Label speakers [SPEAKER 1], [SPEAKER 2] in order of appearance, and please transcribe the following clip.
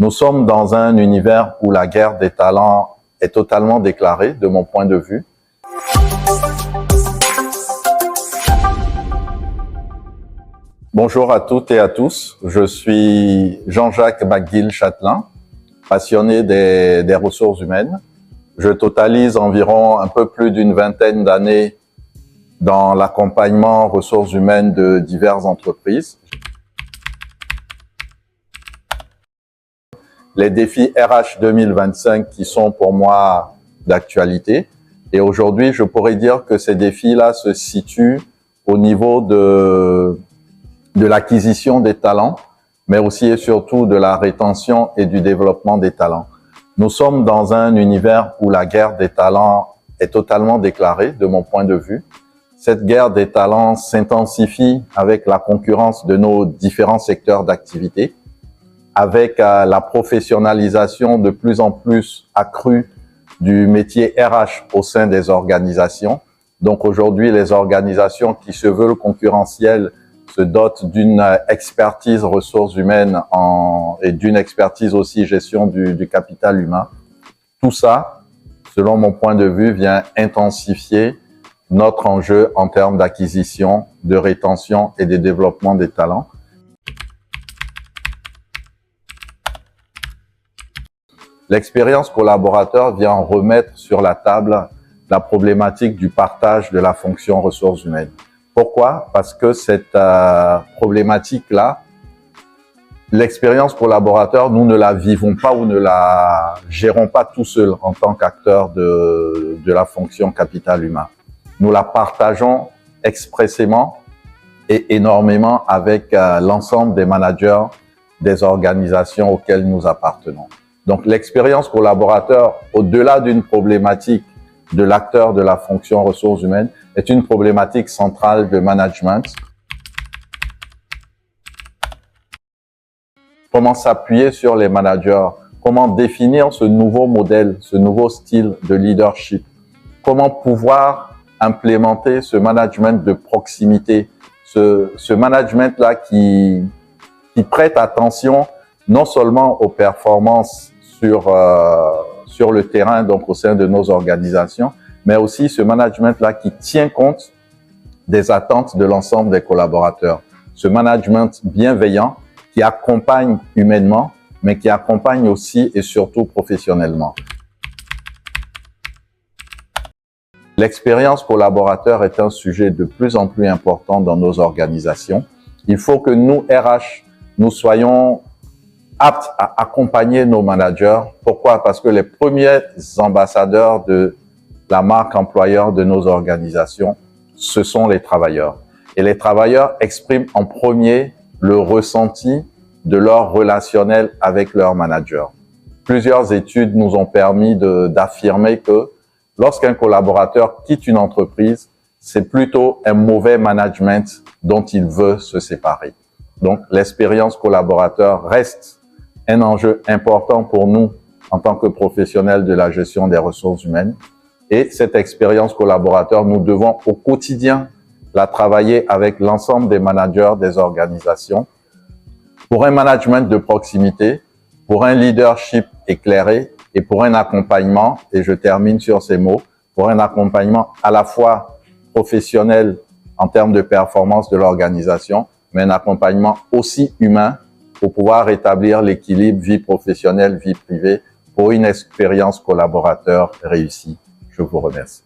[SPEAKER 1] Nous sommes dans un univers où la guerre des talents est totalement déclarée, de mon point de vue. Bonjour à toutes et à tous, je suis Jean-Jacques McGill-Chatelain, passionné des ressources humaines. Je totalise environ un peu plus d'une vingtaine d'années dans l'accompagnement ressources humaines de diverses entreprises. Les défis RH 2025 qui sont pour moi d'actualité. Et aujourd'hui, je pourrais dire que ces défis-là se situent au niveau de l'acquisition des talents, mais aussi et surtout de la rétention et du développement des talents. Nous sommes dans un univers où la guerre des talents est totalement déclarée, de mon point de vue. Cette guerre des talents s'intensifie avec la concurrence de nos différents secteurs d'activité, avec la professionnalisation de plus en plus accrue du métier RH au sein des organisations. Donc aujourd'hui, les organisations qui se veulent concurrentielles se dotent d'une expertise ressources humaines et d'une expertise aussi gestion du capital humain. Tout ça, selon mon point de vue, vient intensifier notre enjeu en termes d'acquisition, de rétention et de développement des talents. L'expérience collaborateur vient remettre sur la table la problématique du partage de la fonction ressources humaines. Pourquoi? Parce que cette problématique-là, l'expérience collaborateur, nous ne la vivons pas ou ne la gérons pas tout seul en tant qu'acteur de la fonction capital humain. Nous la partageons expressément et énormément avec l'ensemble des managers des organisations auxquelles nous appartenons. Donc l'expérience collaborateur, au-delà d'une problématique de l'acteur de la fonction ressources humaines, est une problématique centrale de management. Comment s'appuyer sur les managers? Comment définir ce nouveau modèle, ce nouveau style de leadership? Comment pouvoir implémenter ce management de proximité, ce management-là qui prête attention non seulement aux performances sur le terrain, donc au sein de nos organisations, mais aussi ce management-là qui tient compte des attentes de l'ensemble des collaborateurs. Ce management bienveillant qui accompagne humainement, mais qui accompagne aussi et surtout professionnellement. L'expérience collaborateur est un sujet de plus en plus important dans nos organisations. Il faut que nous, RH, nous soyons aptes à accompagner nos managers. Pourquoi? Parce que les premiers ambassadeurs de la marque employeur de nos organisations, ce sont les travailleurs. Et les travailleurs expriment en premier le ressenti de leur relationnel avec leur manager. Plusieurs études nous ont permis d'affirmer que lorsqu'un collaborateur quitte une entreprise, c'est plutôt un mauvais management dont il veut se séparer. Donc, l'expérience collaborateur reste un enjeu important pour nous en tant que professionnels de la gestion des ressources humaines. Et cette expérience collaborateur, nous devons au quotidien la travailler avec l'ensemble des managers des organisations pour un management de proximité, pour un leadership éclairé et pour un accompagnement, et je termine sur ces mots, pour un accompagnement à la fois professionnel en termes de performance de l'organisation, mais un accompagnement aussi humain pour pouvoir établir l'équilibre vie professionnelle, vie privée pour une expérience collaborateur réussie. Je vous remercie.